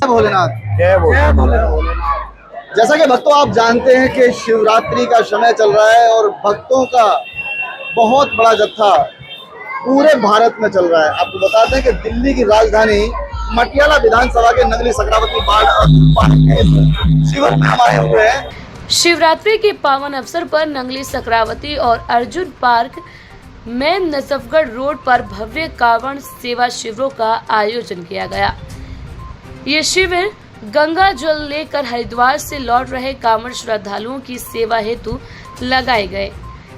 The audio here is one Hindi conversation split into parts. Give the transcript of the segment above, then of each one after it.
भोलेनाथ। जय भोलेनाथ। जैसा कि भक्तों आप जानते हैं कि शिवरात्रि का समय चल रहा है और भक्तों का बहुत बड़ा जत्था पूरे भारत में चल रहा है। आपको बताते हैं कि दिल्ली की राजधानी मटियाला विधानसभा के नगली सकरावती शिविर में हमारे हुए हैं। शिवरात्रि के पावन अवसर पर नंगली सकरावती और अर्जुन पार्क में नजफगढ़ रोड पर भव्य कांवड़ सेवा शिविरों का आयोजन किया गया। ये शिविर गंगा जल लेकर हरिद्वार से लौट रहे कांवड़ श्रद्धालुओं की सेवा हेतु लगाए गए,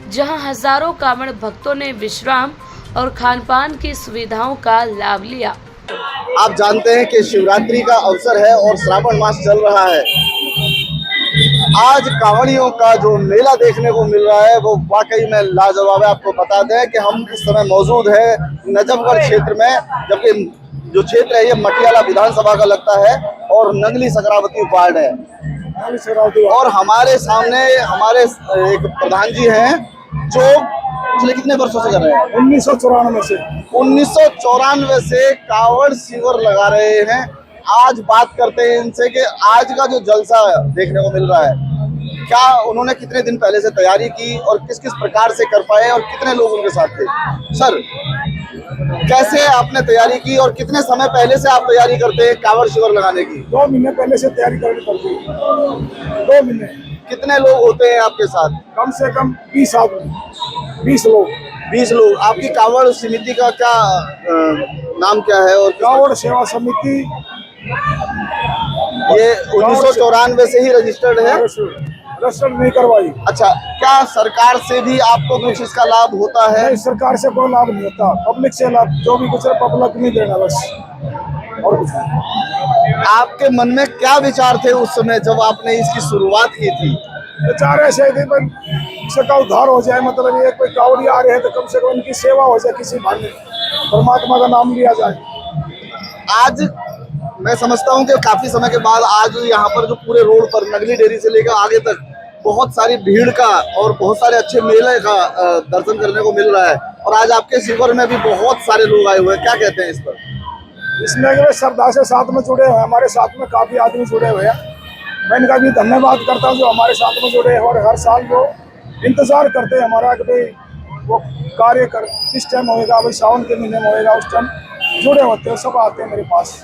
जहां हजारों कांवड़ भक्तों ने विश्राम और खानपान की सुविधाओं का लाभ लिया। आप जानते हैं कि शिवरात्रि का अवसर है और श्रावण मास चल रहा है। आज कांवड़ियों का जो मेला देखने को मिल रहा है वो वाकई में लाजवाब है। आपको बता दें कि हम इस समय मौजूद है नजफगढ़ क्षेत्र में, जबकि जो क्षेत्र है ये मटियाला विधानसभा का लगता है और नंगली सकरावती वार्ड है। और हमारे सामने हमारे एक प्रधान जी हैं जो पिछले कितने वर्षों से कर रहे हैं? 1994 से कांवड़ शिविर लगा रहे हैं। आज बात करते हैं इनसे कि आज का जो जलसा देखने को मिल रहा है, क्या उन्होंने कितने दिन पहले से तैयारी की और किस किस प्रकार से कर पाए और कितने लोग उनके साथ थे। सर, कैसे आपने तैयारी की और कितने समय पहले से आप तैयारी करते हैं कांवड़ शिविर लगाने की? 2 महीने पहले से तैयारी करनी पड़ती है। 2 महीने। कितने लोग होते हैं आपके साथ? कम से कम 20 आदमी, 20 लोग। 20 लोग। आपकी कांवड़ समिति का क्या नाम क्या है? और कांवड़ सेवा समिति ये 1994 से ही रजिस्टर्ड है। रजिस्टर नहीं करवाई। अच्छा, क्या सरकार से भी आपको कुछ इसका लाभ होता है? नहीं, सरकार से कोई लाभ नहीं होता, पब्लिक से लाभ, जो भी कुछ है पब्लिक नहीं देना बस, और कुछ नहीं। आपके मन में क्या विचार थे उस समय जब आपने इसकी शुरुआत की थी? विचार ऐसे थे सबका उद्धार हो जाए, मतलब ये कोई कांवड़ी आ रहे हैं तो कम से कम उनकी सेवा हो जाए, किसी भाग्य परमात्मा का नाम लिया जाए। आज मैं समझता हूं कि काफी समय के बाद आज यहाँ पर जो पूरे रोड पर नगली डेयरी से लेकर आगे तक बहुत सारी भीड़ का और बहुत सारे अच्छे मेले का दर्शन करने को मिल रहा है। और आज आपके शिविर में भी बहुत सारे लोग आए हुए हैं, क्या कहते हैं इस पर? इसमें श्रद्धा से साथ में जुड़े हुए, हमारे साथ में काफी आदमी जुड़े हुए हैं। मैं इनका भी धन्यवाद करता हूँ जो हमारे साथ में जुड़े हैं और हर साल जो इंतजार करते हैं हमारा कि भाई वो कार्य कर किस टाइम होएगा, भाई सावन के महीने में होएगा, उस टाइम जुड़े होते हैं, सब आते हैं मेरे पास,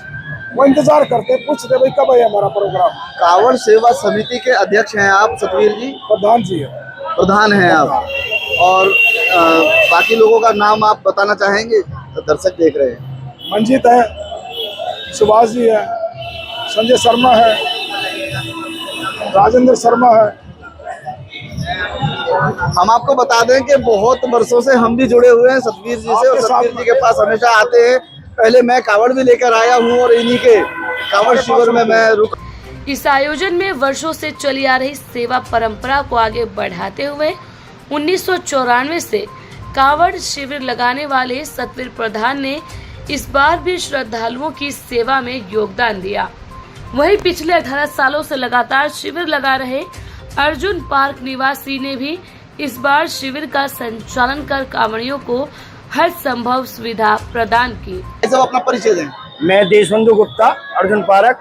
वो इंतजार करते हैं, पूछते भाई कब है हमारा प्रोग्राम। कांवड़ सेवा समिति के अध्यक्ष हैं आप सतवीर जी? प्रधान जी है। प्रधान हैं आप। और बाकी लोगों का नाम आप बताना चाहेंगे? तो दर्शक देख रहे हैं। मंजीत है, सुभाष जी है, संजय शर्मा है, राजेंद्र शर्मा है। हम आपको बता दें कि बहुत वर्षों से हम भी जुड़े हुए हैं सतवीर जी से और सतवीर जी के पास हमेशा आते हैं। पहले मैं कांवड़ भी लेकर आया हूं और इन्हीं के कांवड़ शिविर में मैं रुका। इस आयोजन में वर्षों से चली आ रही सेवा परंपरा को आगे बढ़ाते हुए 1994 से कांवड़ शिविर लगाने वाले सतवीर प्रधान ने इस बार भी श्रद्धालुओं की सेवा में योगदान दिया। वहीं पिछले 18 सालों से लगातार शिविर लगा रहे अर्जुन पार्क निवासी ने भी इस बार शिविर का संचालन कर कांवड़ियों को हर संभव सुविधा प्रदान की। सब अपना परिचय दें। मैं देशबंधु गुप्ता, अर्जुन पार्क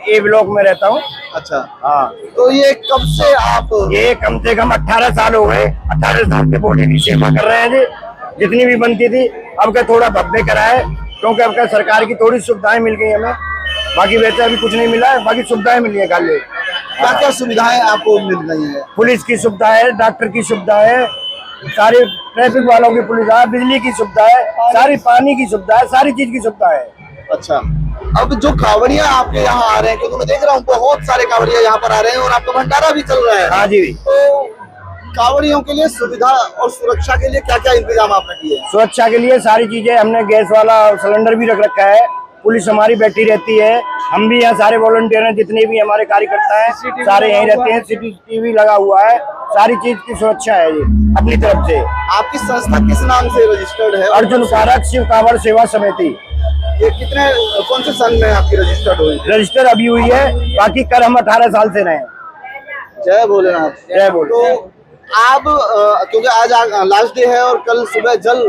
ए ब्लॉक में रहता हूँ। अच्छा, हाँ। तो ये कब से आप? ये कम से कम 18 साल हो गए। 18 साल से बॉडी की सेवा कर रहे हैं जी, जितनी भी बनती थी। अब का थोड़ा भव्य करा है क्योंकि अब का सरकार की थोड़ी सुविधाएं मिल गई हमें, बाकी वैसे अभी कुछ नहीं मिला है, बाकी सुविधाएं मिली है। खाली क्या क्या सुविधाएं आपको मिल रही है? पुलिस की सुविधा है, डॉक्टर की सुविधा है, सारे ट्रैफिक वालों की सुविधा है, बिजली की सुविधा है, सारी पानी की सुविधा है, सारी चीज की सुविधा है। अच्छा, अब जो कांवड़िया आपके यहाँ आ रहे हैं, क्योंकि मैं देख रहा हूँ बहुत सारे कांवड़िया यहाँ पर आ रहे हैं और आपका भंडारा भी चल रहा है। हाँ जी। तो कांवड़ियों के लिए सुविधा और सुरक्षा के लिए क्या क्या इंतजाम आपने किए? सुरक्षा के लिए सारी चीजें हमने, गैस वाला सिलेंडर भी रख रखा है, पुलिस हमारी बैठी रहती है, हम भी यहाँ सारे वॉलंटियर हैं, जितने भी हमारे कार्यकर्ता हैं सारे यहीं रहते हैं, CCTV लगा हुआ है, सारी चीज की सुरक्षा है ये अपनी तरफ से। आपकी संस्था किस नाम से रजिस्टर्ड है? अर्जुन पार्क शिव कांवड़ सेवा समिति। ये कितने कौन से संघ में आपकी रजिस्टर्ड हुई? रजिस्टर अभी हुई है, बाकी कर हम 18 साल से रहे। जय भोलेनाथ। जय भोले। तो आप क्योंकि आज लास्ट डे है और कल सुबह जल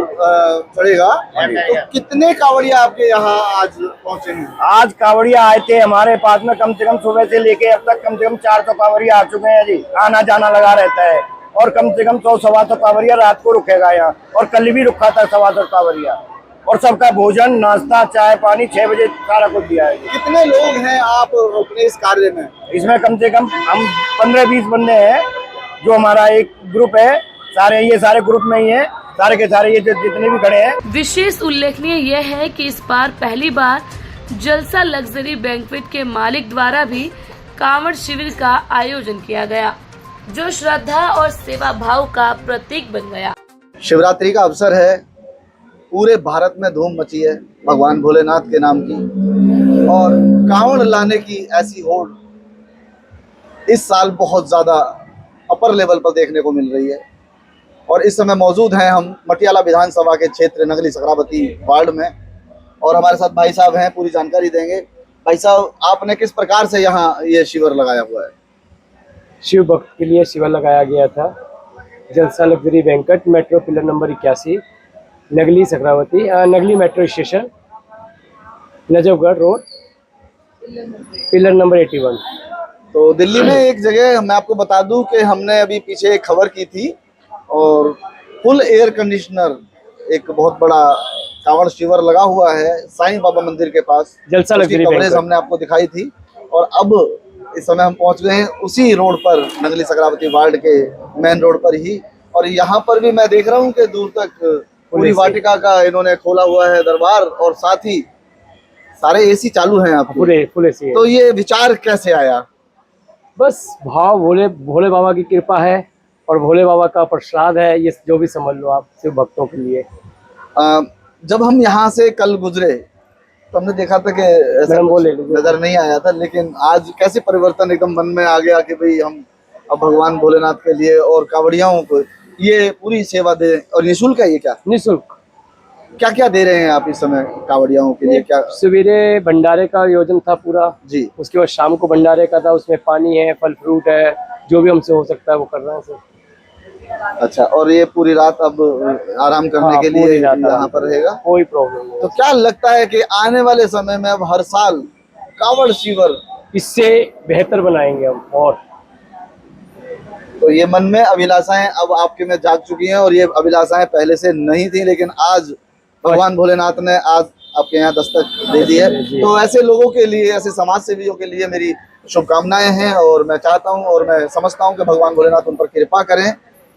चढ़ेगा, तो कितने कांवड़िया आपके यहाँ आज पहुंचे हैं? आज कांवड़िया आए थे हमारे पास में, कम से कम सुबह से लेके अब तक कम से कम 400 कांवड़िया आ चुके हैं जी। आना जाना लगा रहता है और कम से कम 100-125 कांवड़िया रात को रुकेगा यहाँ, और कल भी रुका था 125 कांवड़िया। और सबका भोजन, नाश्ता, चाय पानी 6 बजे सारा कुछ दिया है। कितने लोग हैं आप अपने इस कार्य में? इसमें कम से कम हम 15-20 बंदे हैं, जो हमारा एक ग्रुप है। ये सारे ग्रुप में ही है, सारे के सारे ये जितने भी खड़े हैं। विशेष उल्लेखनीय यह है कि इस बार पहली बार जलसा लग्जरी बैंक्वेट के मालिक द्वारा भी कांवड़ शिविर का आयोजन किया गया, जो श्रद्धा और सेवा भाव का प्रतीक बन गया। शिवरात्रि का अवसर है, पूरे भारत में धूम मची है भगवान भोलेनाथ के नाम की, और कांवड़ लाने की ऐसी होड़ इस साल बहुत ज्यादा अपर लेवल पर देखने को मिल रही है। और इस समय मौजूद हैं हम मटियाला विधानसभा के क्षेत्र नगली सकरावती वार्ड में, और हमारे साथ भाई साहब हैं, पूरी जानकारी देंगे। भाई साहब, आपने किस प्रकार से यहाँ ये शिविर लगाया हुआ है? शिव भक्त के लिए शिविर लगाया गया था। Jalsa luxury banquet, metro pillar number 81, Nangli Sakrawati, Nangli metro station, Najafgarh road, pillar number 81। तो दिल्ली में एक जगह मैं आपको बता दूं कि हमने अभी पीछे एक खबर की थी, और फुल एयर कंडीशनर एक बहुत बड़ा कांवड़ शिविर लगा हुआ है साईं बाबा मंदिर के पास। जलसा लग्जरी कवरेज हमने आपको दिखाई थी, और अब इस समय हम पहुंच गए हैं उसी रोड पर, नगली सकरावती वार्ड के मेन रोड पर ही। और यहाँ पर भी मैं देख रहा हूँ कि दूर तक पूरी वाटिका का इन्होंने खोला हुआ है दरबार, और साथ ही सारे एसी चालू हैं यहाँ पूरे फुल एसी है। तो ये विचार कैसे आया? बस भाव, भोले बाबा की कृपा है और भोले बाबा का प्रसाद है, ये जो भी समझ लो आप, शिव भक्तों के लिए। जब हम यहाँ से कल गुजरे तो हमने देखा था कि ऐसा नजर नहीं आया था, लेकिन आज कैसे परिवर्तन एकदम मन में आ गया कि भाई हम अब भगवान भोलेनाथ के लिए और कांवड़ियाओं को ये पूरी सेवा दे। और निःशुल्क है ये? क्या निःशुल्क? क्या क्या दे रहे हैं आप इस समय कांवड़ियाओं के लिए? क्या सवेरे भंडारे का आयोजन था पूरा जी, उसके बाद शाम को भंडारे का था, उसमें पानी है, फल फ्रूट है, जो भी हमसे हो सकता है वो कर रहे हैं सर। अच्छा, और ये पूरी रात अब आराम करने के लिए यहाँ पर रहेगा? कोई प्रॉब्लम नहीं। तो क्या लगता है कि आने वाले समय में अब हर साल कांवड़ शिविर इससे बेहतर बनाएंगे हम, और तो ये मन में अभिलाषाएं अब आपके में जाग चुकी हैं, और ये अभिलाषाएं पहले से नहीं थी, लेकिन आज भगवान भोलेनाथ ने आज आपके यहाँ दस्तक दे दी है। तो ऐसे लोगों के लिए, ऐसे समाज सेवियों के लिए मेरी शुभकामनाएं हैं, और मैं चाहता हूं और मैं समझता हूं कि भगवान भोलेनाथ उन पर कृपा करें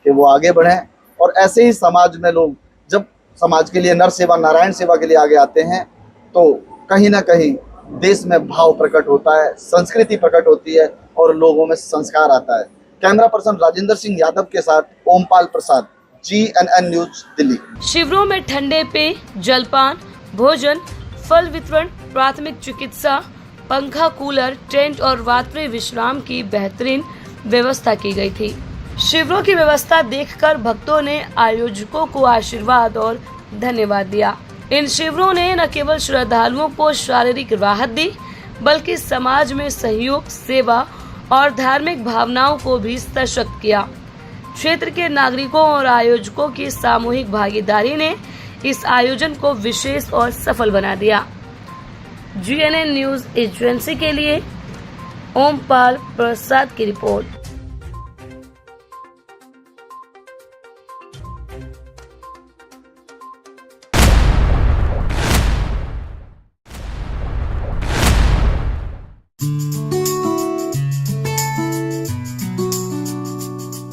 कि वो आगे बढ़ें। और ऐसे ही समाज में लोग जब समाज के लिए नर सेवा, नारायण सेवा के लिए आगे आते हैं, तो कहीं ना कहीं देश में भाव प्रकट होता है, संस्कृति प्रकट होती है, और लोगों में संस्कार आता है। कैमरा पर्सन राजेंद्र सिंह यादव के साथ ओमपाल प्रसाद, GNN न्यूज, दिल्ली। शिविरों में ठंडे पेय, जलपान, भोजन, फल वितरण, प्राथमिक चिकित्सा, पंखा, कूलर, टेंट और रात्रि विश्राम की बेहतरीन व्यवस्था की गई थी। शिविरों की व्यवस्था देखकर भक्तों ने आयोजकों को आशीर्वाद और धन्यवाद दिया। इन शिविरों ने न केवल श्रद्धालुओं को शारीरिक राहत दी, बल्कि समाज में सहयोग, सेवा और धार्मिक भावनाओं को भी सशक्त किया। क्षेत्र के नागरिकों और आयोजकों की सामूहिक भागीदारी ने इस आयोजन को विशेष और सफल बना दिया। GNN न्यूज एजेंसी के लिए ओमपाल प्रसाद की रिपोर्ट।